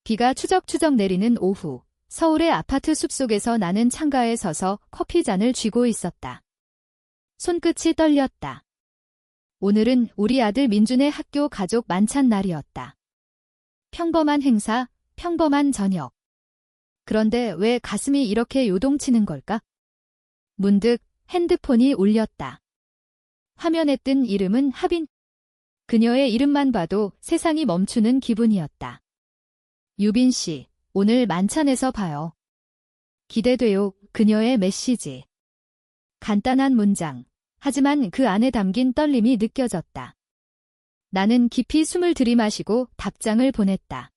비가 추적추적 내리는 오후, 서울의 아파트 숲속에서 나는 창가에 서서 커피잔을 쥐고 있었다. 손끝이 떨렸다. 오늘은 우리 아들 민준의 학교 가족 만찬 날이었다. 평범한 행사, 평범한 저녁. 그런데 왜 가슴이 이렇게 요동치는 걸까? 문득 핸드폰이 울렸다. 화면에 뜬 이름은 하빈. 그녀의 이름만 봐도 세상이 멈추는 기분이었다. 유빈 씨, 오늘 만찬에서 봐요. 기대돼요. 그녀의 메시지. 간단한 문장. 하지만 그 안에 담긴 떨림이 느껴졌다. 나는 깊이 숨을 들이마시고 답장을 보냈다.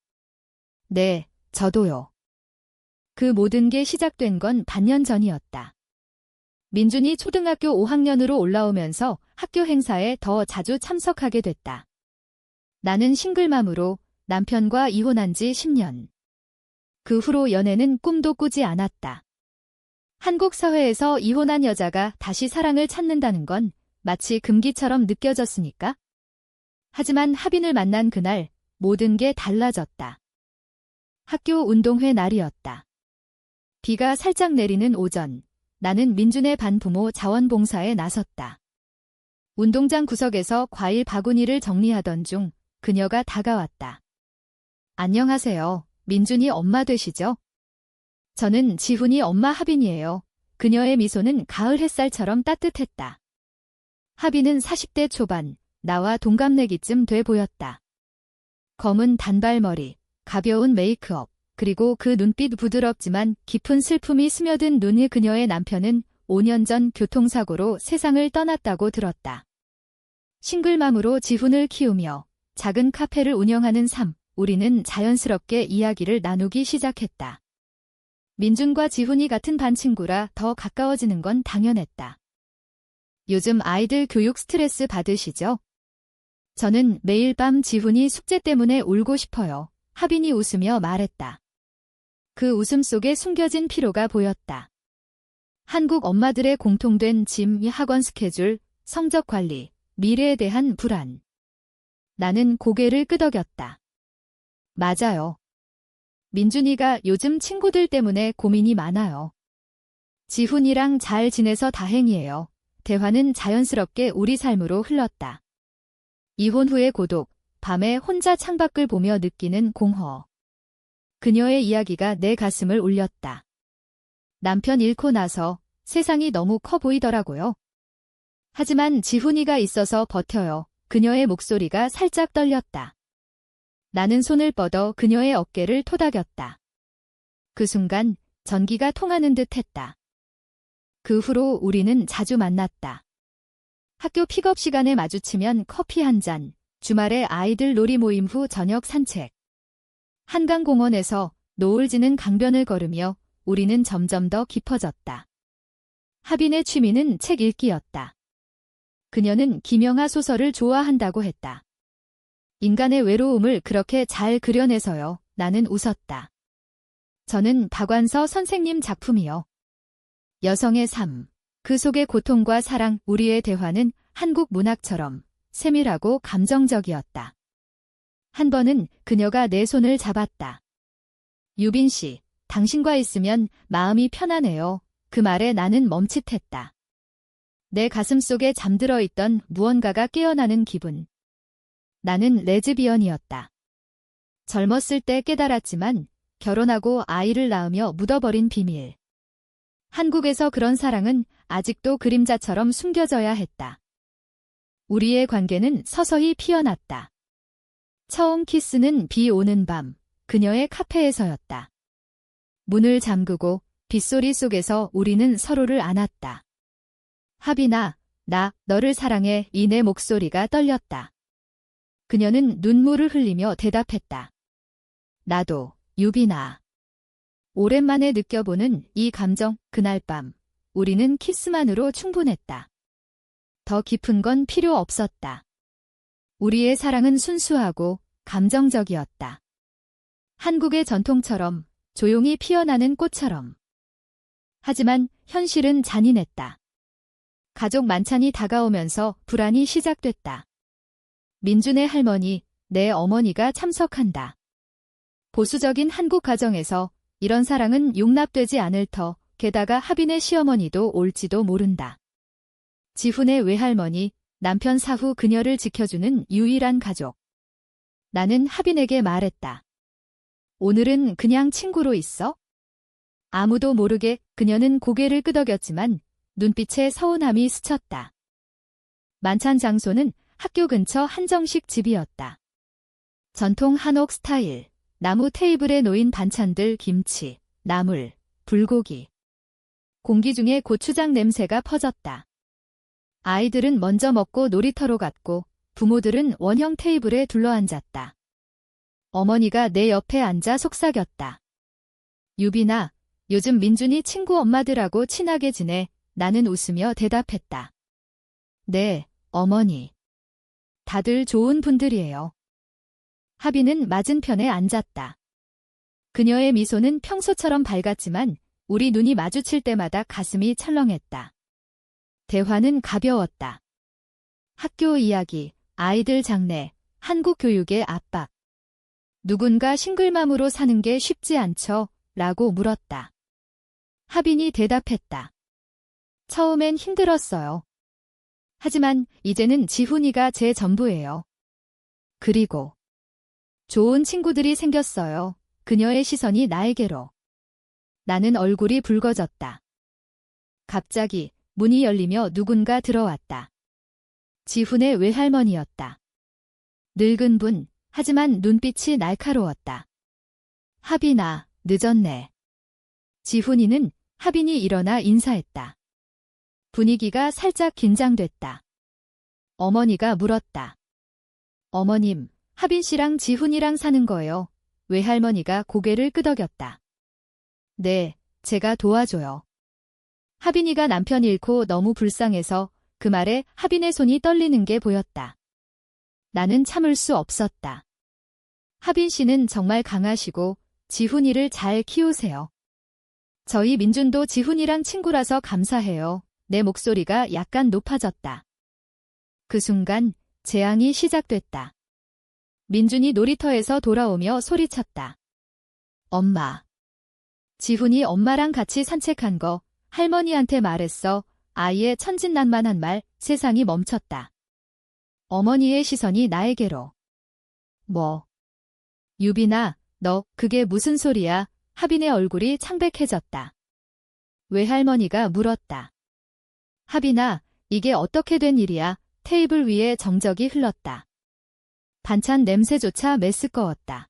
네, 저도요. 그 모든 게 시작된 건 반년 전이었다. 민준이 초등학교 5학년으로 올라오면서 학교 행사에 더 자주 참석하게 됐다. 나는 싱글맘으로 남편과 이혼한 지 10년. 그 후로 연애는 꿈도 꾸지 않았다. 한국 사회에서 이혼한 여자가 다시 사랑을 찾는다는 건 마치 금기처럼 느껴졌으니까. 하지만 하빈을 만난 그날 모든 게 달라졌다. 학교 운동회 날이었다. 비가 살짝 내리는 오전, 나는 민준의 반부모 자원봉사에 나섰다. 운동장 구석에서 과일 바구니를 정리하던 중 그녀가 다가왔다. 안녕하세요. 민준이 엄마 되시죠? 저는 지훈이 엄마 하빈이에요. 그녀의 미소는 가을 햇살처럼 따뜻했다. 하빈은 40대 초반, 나와 동갑내기쯤 돼 보였다. 검은 단발머리, 가벼운 메이크업, 그리고 그 눈빛 부드럽지만 깊은 슬픔이 스며든 눈이 그녀의 남편은 5년 전 교통사고로 세상을 떠났다고 들었다. 싱글맘으로 지훈을 키우며 작은 카페를 운영하는 삶, 우리는 자연스럽게 이야기를 나누기 시작했다. 민준과 지훈이 같은 반 친구라 더 가까워지는 건 당연했다. 요즘 아이들 교육 스트레스 받으시죠? 저는 매일 밤 지훈이 숙제 때문에 울고 싶어요. 하빈이 웃으며 말했다. 그 웃음 속에 숨겨진 피로가 보였다. 한국 엄마들의 공통된 짐, 학원 스케줄, 성적 관리, 미래에 대한 불안. 나는 고개를 끄덕였다. 맞아요. 민준이가 요즘 친구들 때문에 고민이 많아요. 지훈이랑 잘 지내서 다행이에요. 대화는 자연스럽게 우리 삶으로 흘렀다. 이혼 후의 고독, 밤에 혼자 창밖을 보며 느끼는 공허. 그녀의 이야기가 내 가슴을 울렸다. 남편 잃고 나서 세상이 너무 커 보이더라고요. 하지만 지훈이가 있어서 버텨요. 그녀의 목소리가 살짝 떨렸다. 나는 손을 뻗어 그녀의 어깨를 토닥였다. 그 순간 전기가 통하는 듯 했다. 그 후로 우리는 자주 만났다. 학교 픽업 시간에 마주치면 커피 한 잔, 주말에 아이들 놀이 모임 후 저녁 산책. 한강공원에서 노을 지는 강변을 걸으며 우리는 점점 더 깊어졌다. 하빈의 취미는 책 읽기였다. 그녀는 김영하 소설을 좋아한다고 했다. 인간의 외로움을 그렇게 잘 그려내서요. 나는 웃었다. 저는 박완서 선생님 작품이요. 여성의 삶, 그 속의 고통과 사랑, 우리의 대화는 한국 문학처럼 세밀하고 감정적이었다. 한 번은 그녀가 내 손을 잡았다. 유빈 씨, 당신과 있으면 마음이 편안해요. 그 말에 나는 멈칫했다. 내 가슴 속에 잠들어 있던 무언가가 깨어나는 기분. 나는 레즈비언이었다. 젊었을 때 깨달았지만 결혼하고 아이를 낳으며 묻어버린 비밀. 한국에서 그런 사랑은 아직도 그림자처럼 숨겨져야 했다. 우리의 관계는 서서히 피어났다. 처음 키스는 비 오는 밤, 그녀의 카페에서였다. 문을 잠그고 빗소리 속에서 우리는 서로를 안았다. 하빈아, 나 너를 사랑해. 이 내 목소리가 떨렸다. 그녀는 눈물을 흘리며 대답했다. 나도, 유빈아. 오랜만에 느껴보는 이 감정, 그날 밤, 우리는 키스만으로 충분했다. 더 깊은 건 필요 없었다. 우리의 사랑은 순수하고 감정적이었다. 한국의 전통처럼, 조용히 피어나는 꽃처럼. 하지만 현실은 잔인했다. 가족 만찬이 다가오면서 불안이 시작됐다. 민준의 할머니, 내 어머니가 참석한다. 보수적인 한국 가정에서 이런 사랑은 용납되지 않을 터, 게다가 하빈의 시어머니도 올지도 모른다. 지훈의 외할머니, 남편 사후 그녀를 지켜주는 유일한 가족. 나는 하빈에게 말했다. 오늘은 그냥 친구로 있어? 아무도 모르게 그녀는 고개를 끄덕였지만 눈빛에 서운함이 스쳤다. 만찬 장소는 학교 근처 한정식 집이었다. 전통 한옥 스타일, 나무 테이블에 놓인 반찬들 김치, 나물, 불고기. 공기 중에 고추장 냄새가 퍼졌다. 아이들은 먼저 먹고 놀이터로 갔고 부모들은 원형 테이블에 둘러앉았다. 어머니가 내 옆에 앉아 속삭였다. 유빈아, 요즘 민준이 친구 엄마들하고 친하게 지내. 나는 웃으며 대답했다. 네, 어머니. 다들 좋은 분들이에요. 하빈은 맞은편에 앉았다. 그녀의 미소는 평소처럼 밝았지만 우리 눈이 마주칠 때마다 가슴이 철렁했다. 대화는 가벼웠다. 학교 이야기, 아이들 장래, 한국 교육의 압박. 누군가 싱글맘으로 사는 게 쉽지 않죠? 라고 물었다. 하빈이 대답했다. 처음엔 힘들었어요. 하지만 이제는 지훈이가 제 전부예요. 그리고 좋은 친구들이 생겼어요. 그녀의 시선이 나에게로. 나는 얼굴이 붉어졌다. 갑자기 문이 열리며 누군가 들어왔다. 지훈의 외할머니였다. 늙은 분, 하지만 눈빛이 날카로웠다. 하빈아, 늦었네. 지훈이는 하빈이 일어나 인사했다. 분위기가 살짝 긴장됐다. 어머니가 물었다. 어머님, 하빈 씨랑 지훈이랑 사는 거예요. 외할머니가 고개를 끄덕였다. 네, 제가 도와줘요. 하빈이가 남편 잃고 너무 불쌍해서 그 말에 하빈의 손이 떨리는 게 보였다. 나는 참을 수 없었다. 하빈 씨는 정말 강하시고 지훈이를 잘 키우세요. 저희 민준도 지훈이랑 친구라서 감사해요. 내 목소리가 약간 높아졌다. 그 순간 재앙이 시작됐다. 민준이 놀이터에서 돌아오며 소리쳤다. 엄마. 지훈이 엄마랑 같이 산책한 거 할머니한테 말했어. 아이의 천진난만한 말, 세상이 멈췄다. 어머니의 시선이 나에게로. 뭐? 유빈아, 너 그게 무슨 소리야? 하빈의 얼굴이 창백해졌다. 외할머니가 물었다. 하빈아, 이게 어떻게 된 일이야? 테이블 위에 정적이 흘렀다. 반찬 냄새조차 메스꺼웠다.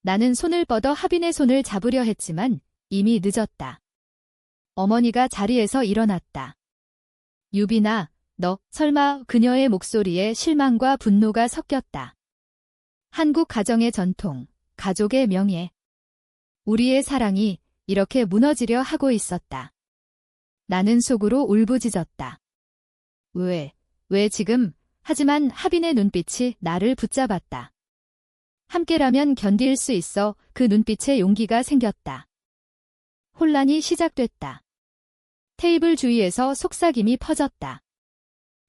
나는 손을 뻗어 하빈의 손을 잡으려 했지만 이미 늦었다. 어머니가 자리에서 일어났다. 유빈아, 너 설마 그녀의 목소리에 실망과 분노가 섞였다. 한국 가정의 전통, 가족의 명예. 우리의 사랑이 이렇게 무너지려 하고 있었다. 나는 속으로 울부짖었다. 왜 지금? 하지만 하빈의 눈빛이 나를 붙잡았다. 함께라면 견딜 수 있어. 그 눈빛에 용기가 생겼다. 혼란이 시작됐다. 테이블 주위에서 속삭임이 퍼졌다.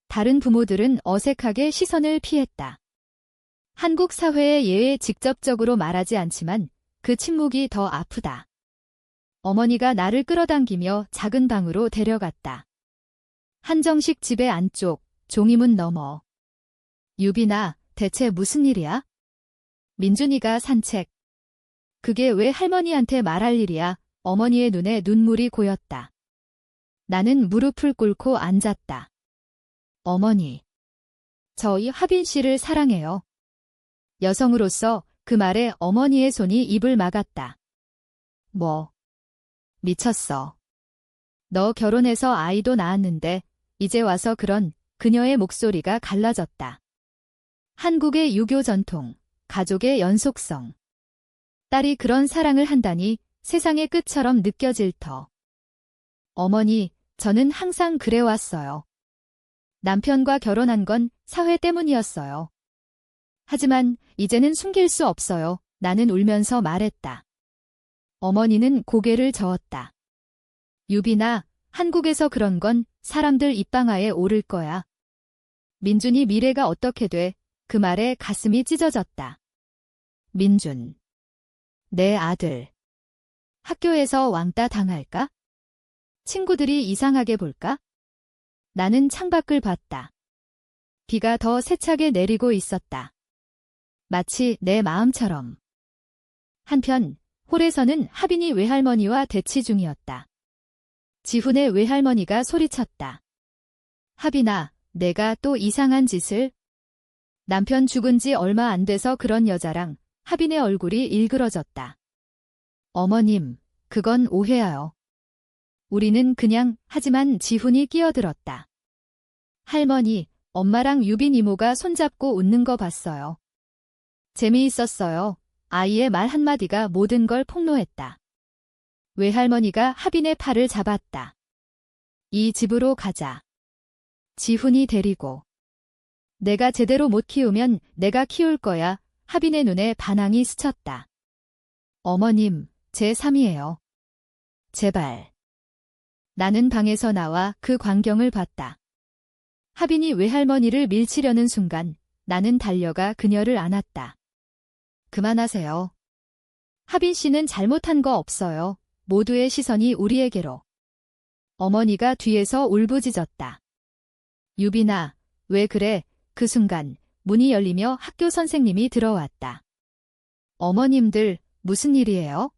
다른 부모들은 어색하게 시선을 피했다. 한국 사회의 예에 직접적으로 말하지 않지만 그 침묵이 더 아프다. 어머니가 나를 끌어당기며 작은 방으로 데려갔다. 한정식 집의 안쪽, 종이문 너머. 유빈아, 대체 무슨 일이야? 민준이가 산책. 그게 왜 할머니한테 말할 일이야? 어머니의 눈에 눈물이 고였다. 나는 무릎을 꿇고 앉았다. 어머니. 저희 하빈 씨를 사랑해요. 여성으로서 그 말에 어머니의 손이 입을 막았다. 뭐? 미쳤어. 너 결혼해서 아이도 낳았는데 이제 와서 그런. 그녀의 목소리가 갈라졌다. 한국의 유교 전통, 가족의 연속성. 딸이 그런 사랑을 한다니 세상의 끝처럼 느껴질 터. 어머니, 저는 항상 그래왔어요. 남편과 결혼한 건 사회 때문이었어요. 하지만 이제는 숨길 수 없어요. 나는 울면서 말했다. 어머니는 고개를 저었다. 유빈아, 한국에서 그런 건 사람들 입방아에 오를 거야. 민준이 미래가 어떻게 돼? 그 말에 가슴이 찢어졌다. 민준. 내 아들. 학교에서 왕따 당할까? 친구들이 이상하게 볼까? 나는 창밖을 봤다. 비가 더 세차게 내리고 있었다. 마치 내 마음처럼. 한편 홀에서는 하빈이 외할머니와 대치 중이었다. 지훈의 외할머니가 소리쳤다. 하빈아, 내가 또 이상한 짓을? 남편 죽은 지 얼마 안 돼서 그런 여자랑. 하빈의 얼굴이 일그러졌다. 어머님, 그건 오해예요. 우리는 그냥. 하지만 지훈이 끼어들었다. 할머니, 엄마랑 유빈 이모가 손잡고 웃는 거 봤어요. 재미있었어요. 아이의 말 한마디가 모든 걸 폭로했다. 외할머니가 하빈의 팔을 잡았다. 이 집으로 가자. 지훈이 데리고. 내가 제대로 못 키우면 내가 키울 거야. 하빈의 눈에 반항이 스쳤다. 어머님, 제 3이에요. 제발. 나는 방에서 나와 그 광경을 봤다. 하빈이 외할머니를 밀치려는 순간 나는 달려가 그녀를 안았다. 그만하세요. 하빈 씨는 잘못한 거 없어요. 모두의 시선이 우리에게로. 어머니가 뒤에서 울부짖었다. 유빈아, 왜 그래? 그 순간 문이 열리며 학교 선생님이 들어왔다. 어머님들, 무슨 일이에요?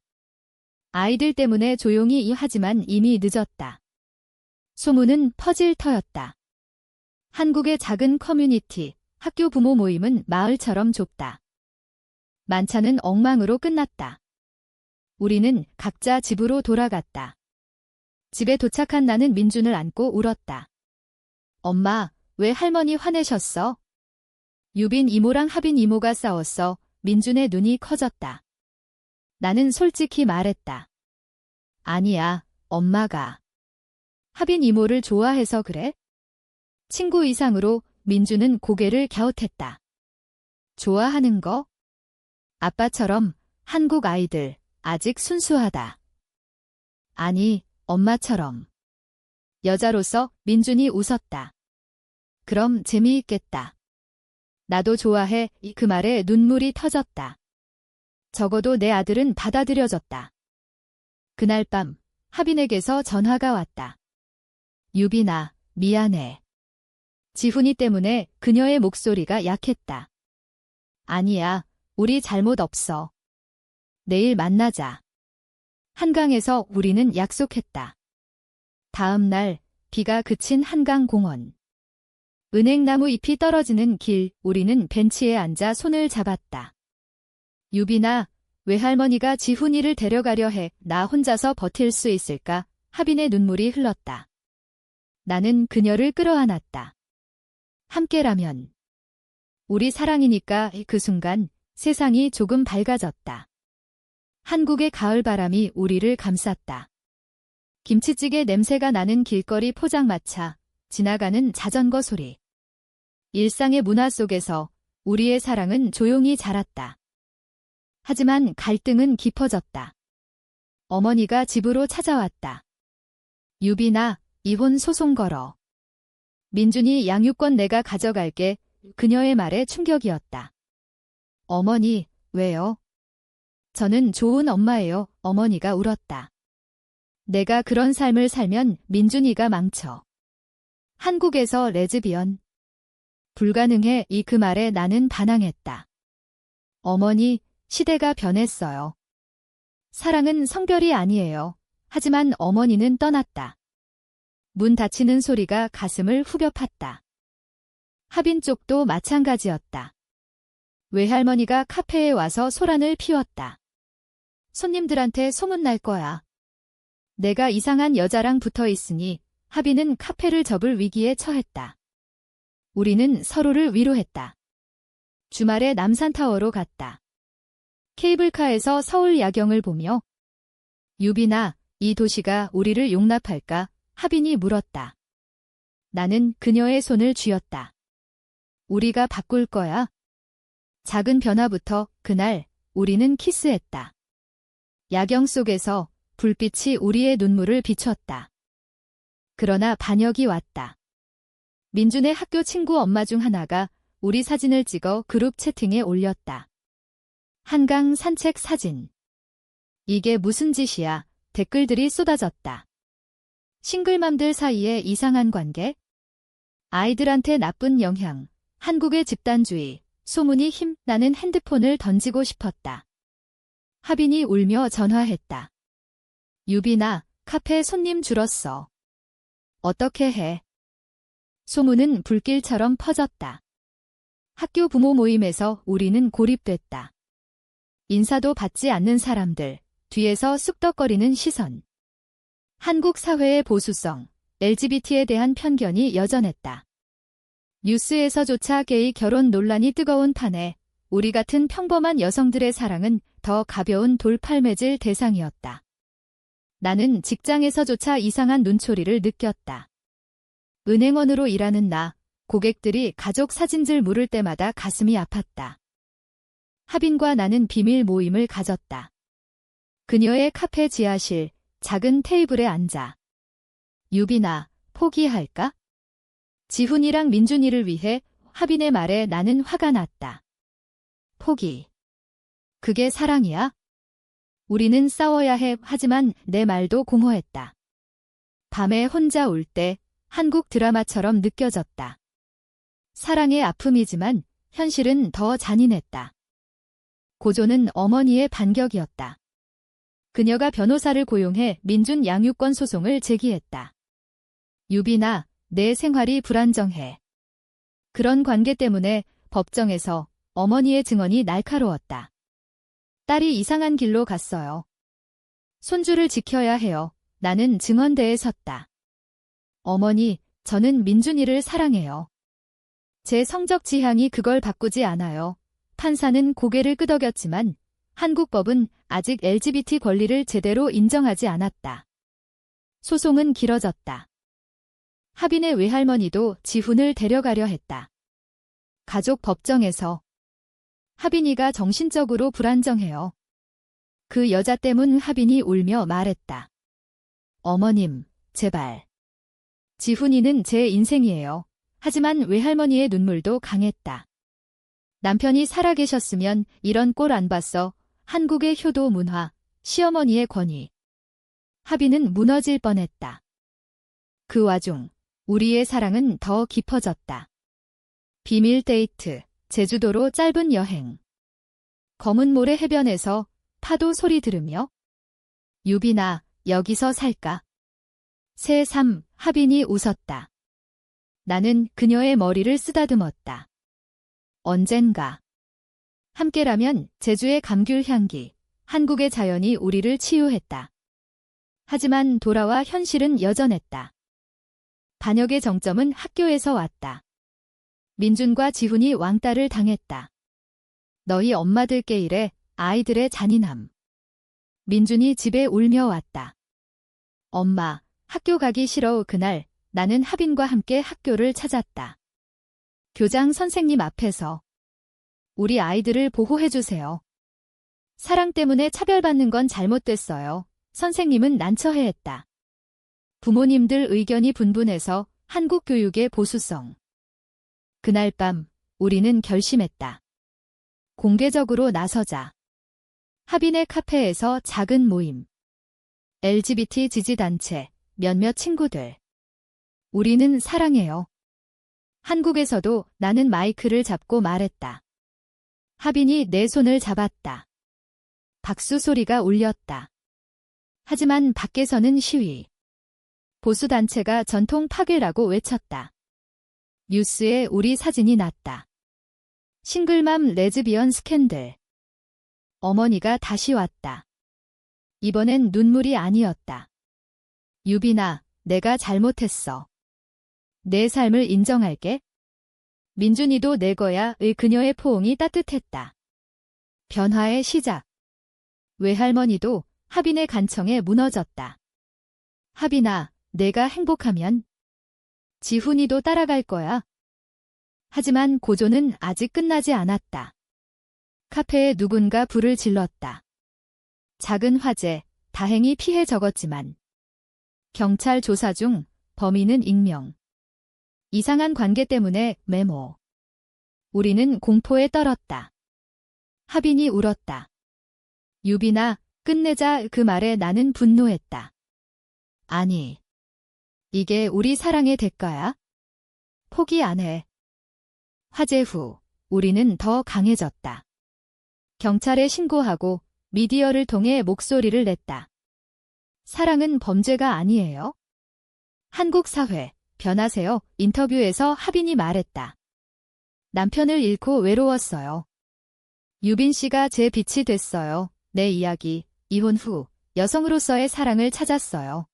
아이들 때문에 조용히 하지만 이미 늦었다. 소문은 퍼질 터였다. 한국의 작은 커뮤니티, 학교 부모 모임은 마을처럼 좁다. 만찬은 엉망으로 끝났다. 우리는 각자 집으로 돌아갔다. 집에 도착한 나는 민준을 안고 울었다. 엄마, 왜 할머니 화내셨어? 유빈 이모랑 하빈 이모가 싸웠어. 민준의 눈이 커졌다. 나는 솔직히 말했다. 아니야, 엄마가. 하빈 이모를 좋아해서 그래? 친구 이상으로. 민준은 고개를 갸웃했다. 좋아하는 거? 아빠처럼. 한국 아이들 아직 순수하다. 아니, 엄마처럼. 여자로서. 민준이 웃었다. 그럼 재미있겠다. 나도 좋아해. 그 말에 눈물이 터졌다. 적어도 내 아들은 받아들여졌다. 그날 밤 하빈에게서 전화가 왔다. 유빈아, 미안해. 지훈이 때문에. 그녀의 목소리가 약했다. 아니야, 우리 잘못 없어. 내일 만나자. 한강에서 우리는 약속했다. 다음 날 비가 그친 한강공원. 은행나무 잎이 떨어지는 길. 우리는 벤치에 앉아 손을 잡았다. 유빈아, 외할머니가 지훈이를 데려가려 해. 나 혼자서 버틸 수 있을까? 하빈의 눈물이 흘렀다. 나는 그녀를 끌어안았다. 함께라면. 우리 사랑이니까. 그 순간 세상이 조금 밝아졌다. 한국의 가을바람이 우리를 감쌌다. 김치찌개 냄새가 나는 길거리 포장마차, 지나가는 자전거 소리. 일상의 문화 속에서 우리의 사랑은 조용히 자랐다. 하지만 갈등은 깊어졌다. 어머니가 집으로 찾아왔다. 유빈아, 이혼 소송 걸어. 민준이 양육권 내가 가져갈게. 그녀의 말에 충격이었다. 어머니, 왜요? 저는 좋은 엄마예요. 어머니가 울었다. 내가 그런 삶을 살면 민준이가 망쳐. 한국에서 레즈비언. 불가능해. 그 말에 나는 반항했다. 어머니, 시대가 변했어요. 사랑은 성별이 아니에요. 하지만 어머니는 떠났다. 문 닫히는 소리가 가슴을 후벼 팠다. 하빈 쪽도 마찬가지였다. 외할머니가 카페에 와서 소란을 피웠다. 손님들한테 소문날 거야. 내가 이상한 여자랑 붙어 있으니. 하빈은 카페를 접을 위기에 처했다. 우리는 서로를 위로했다. 주말에 남산타워로 갔다. 케이블카에서 서울 야경을 보며. 유빈아, 이 도시가 우리를 용납할까? 하빈이 물었다. 나는 그녀의 손을 쥐었다. 우리가 바꿀 거야. 작은 변화부터. 그날 우리는 키스했다. 야경 속에서 불빛이 우리의 눈물을 비췄다. 그러나 반역이 왔다. 민준의 학교 친구 엄마 중 하나가 우리 사진을 찍어 그룹 채팅에 올렸다. 한강 산책 사진. 이게 무슨 짓이야? 댓글들이 쏟아졌다. 싱글맘들 사이에 이상한 관계? 아이들한테 나쁜 영향, 한국의 집단주의, 소문이 나는 핸드폰을 던지고 싶었다. 하빈이 울며 전화했다. 유빈아, 카페 손님 줄었어. 어떻게 해? 소문은 불길처럼 퍼졌다. 학교 부모 모임에서 우리는 고립됐다. 인사도 받지 않는 사람들, 뒤에서 쑥덕거리는 시선. 한국 사회의 보수성, LGBT에 대한 편견이 여전했다. 뉴스에서조차 게이 결혼 논란이 뜨거운 판에 우리 같은 평범한 여성들의 사랑은 더 가벼운 돌팔매질 대상이었다. 나는 직장에서조차 이상한 눈초리를 느꼈다. 은행원으로 일하는 나, 고객들이 가족 사진들 물을 때마다 가슴이 아팠다. 하빈과 나는 비밀 모임을 가졌다. 그녀의 카페 지하실, 작은 테이블에 앉아. 유빈아, 포기할까? 지훈이랑 민준이를 위해 하빈의 말에 나는 화가 났다. 포기. 그게 사랑이야? 우리는 싸워야 해. 하지만 내 말도 공허했다. 밤에 혼자 울 때 한국 드라마처럼 느껴졌다. 사랑의 아픔이지만 현실은 더 잔인했다. 고조는 어머니의 반격이었다. 그녀가 변호사를 고용해 민준 양육권 소송을 제기했다. 유빈아, 내 생활이 불안정해. 그런 관계 때문에 법정에서 어머니의 증언이 날카로웠다. 딸이 이상한 길로 갔어요. 손주를 지켜야 해요. 나는 증언대에 섰다. 어머니, 저는 민준이를 사랑해요. 제 성적 지향이 그걸 바꾸지 않아요. 판사는 고개를 끄덕였지만 한국 법은 아직 LGBT 권리를 제대로 인정하지 않았다. 소송은 길어졌다. 하빈의 외할머니도 지훈을 데려가려 했다. 가족 법정에서 하빈이가 정신적으로 불안정해요. 그 여자 때문 하빈이 울며 말했다. 어머님, 제발. 지훈이는 제 인생이에요. 하지만 외할머니의 눈물도 강했다. 남편이 살아계셨으면 이런 꼴 안 봤어. 한국의 효도 문화, 시어머니의 권위. 하빈은 무너질 뻔했다. 그 와중 우리의 사랑은 더 깊어졌다. 비밀 데이트, 제주도로 짧은 여행. 검은 모래 해변에서 파도 소리 들으며 유빈아, 여기서 살까? 새삼 하빈이 웃었다. 나는 그녀의 머리를 쓰다듬었다. 언젠가. 함께라면 제주의 감귤 향기, 한국의 자연이 우리를 치유했다. 하지만 돌아와 현실은 여전했다. 반역의 정점은 학교에서 왔다. 민준과 지훈이 왕따를 당했다. 너희 엄마들께 이래. 아이들의 잔인함. 민준이 집에 울며 왔다. 엄마, 학교 가기 싫어. 그날 나는 하빈과 함께 학교를 찾았다. 교장 선생님 앞에서 우리 아이들을 보호해주세요. 사랑 때문에 차별받는 건 잘못됐어요. 선생님은 난처해했다. 부모님들 의견이 분분해서 한국 교육의 보수성. 그날 밤 우리는 결심했다. 공개적으로 나서자. 하빈의 카페에서 작은 모임. LGBT 지지단체, 몇몇 친구들. 우리는 사랑해요. 한국에서도 나는 마이크를 잡고 말했다. 하빈이 내 손을 잡았다. 박수 소리가 울렸다. 하지만 밖에서는 시위. 보수단체가 전통 파괴라고 외쳤다. 뉴스에 우리 사진이 났다. 싱글맘 레즈비언 스캔들. 어머니가 다시 왔다. 이번엔 눈물이 아니었다. 유빈아, 내가 잘못했어. 내 삶을 인정할게. 민준이도 내 거야.의 그녀의 포옹이 따뜻했다. 변화의 시작. 외할머니도 하빈의 간청에 무너졌다. 하빈아, 내가 행복하면 지훈이도 따라갈 거야. 하지만 고조는 아직 끝나지 않았다. 카페에 누군가 불을 질렀다. 작은 화재, 다행히 피해 적었지만 경찰 조사 중 범인은 익명. 이상한 관계 때문에 메모. 우리는 공포에 떨었다. 하빈이 울었다. 유빈아, 끝내자 그 말에 나는 분노했다. 아니, 이게 우리 사랑의 대가야? 포기 안 해. 화재 후, 우리는 더 강해졌다. 경찰에 신고하고 미디어를 통해 목소리를 냈다. 사랑은 범죄가 아니에요. 한국 사회, 변하세요. 인터뷰에서 하빈이 말했다. 남편을 잃고 외로웠어요. 유빈 씨가 제 빛이 됐어요. 내 이야기, 이혼 후 여성으로서의 사랑을 찾았어요.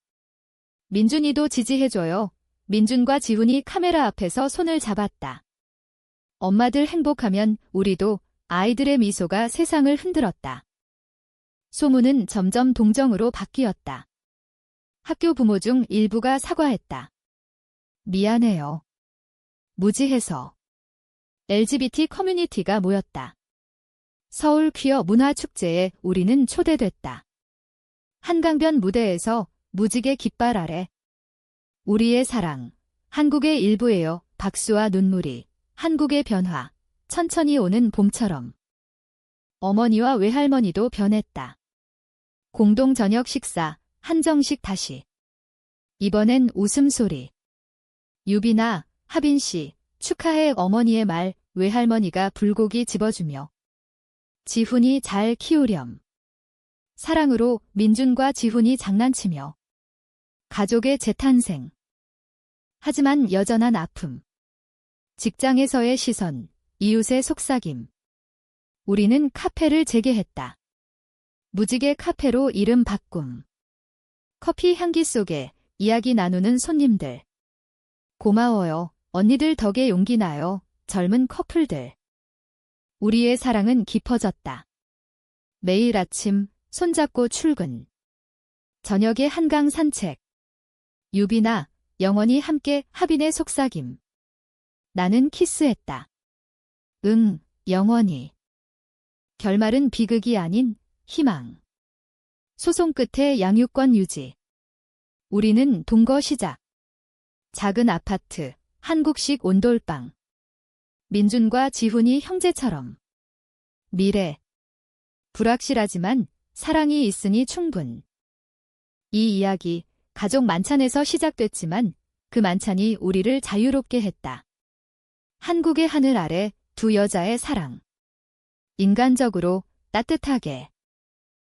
민준이도 지지해줘요. 민준과 지훈이 카메라 앞에서 손을 잡았다. 엄마들 행복하면 우리도 아이들의 미소가 세상을 흔들었다. 소문은 점점 동정으로 바뀌었다. 학교 부모 중 일부가 사과했다. 미안해요. 무지해서. LGBT 커뮤니티가 모였다. 서울 퀴어 문화축제에 우리는 초대됐다. 한강변 무대에서 무지개 깃발 아래 우리의 사랑, 한국의 일부예요. 박수와 눈물이 한국의 변화, 천천히 오는 봄처럼. 어머니와 외할머니도 변했다. 공동 저녁 식사, 한정식 다시. 이번엔 웃음소리. 유빈아, 하빈 씨, 축하해. 어머니의 말, 외할머니가 불고기 집어주며. 지훈이 잘 키우렴. 사랑으로 민준과 지훈이 장난치며. 가족의 재탄생. 하지만 여전한 아픔. 직장에서의 시선, 이웃의 속삭임. 우리는 카페를 재개했다. 무지개 카페로 이름 바꿈. 커피 향기 속에 이야기 나누는 손님들. 고마워요. 언니들 덕에 용기 나요. 젊은 커플들. 우리의 사랑은 깊어졌다. 매일 아침 손잡고 출근. 저녁에 한강 산책. 유빈아, 영원히 함께. 하빈의 속삭임. 나는 키스했다. 응, 영원히. 결말은 비극이 아닌 희망. 소송 끝에 양육권 유지. 우리는 동거 시작. 작은 아파트, 한국식 온돌방. 민준과 지훈이 형제처럼. 미래. 불확실하지만 사랑이 있으니 충분. 이 이야기, 가족 만찬에서 시작됐지만 그 만찬이 우리를 자유롭게 했다. 한국의 하늘 아래 두 여자의 사랑. 인간적으로 따뜻하게.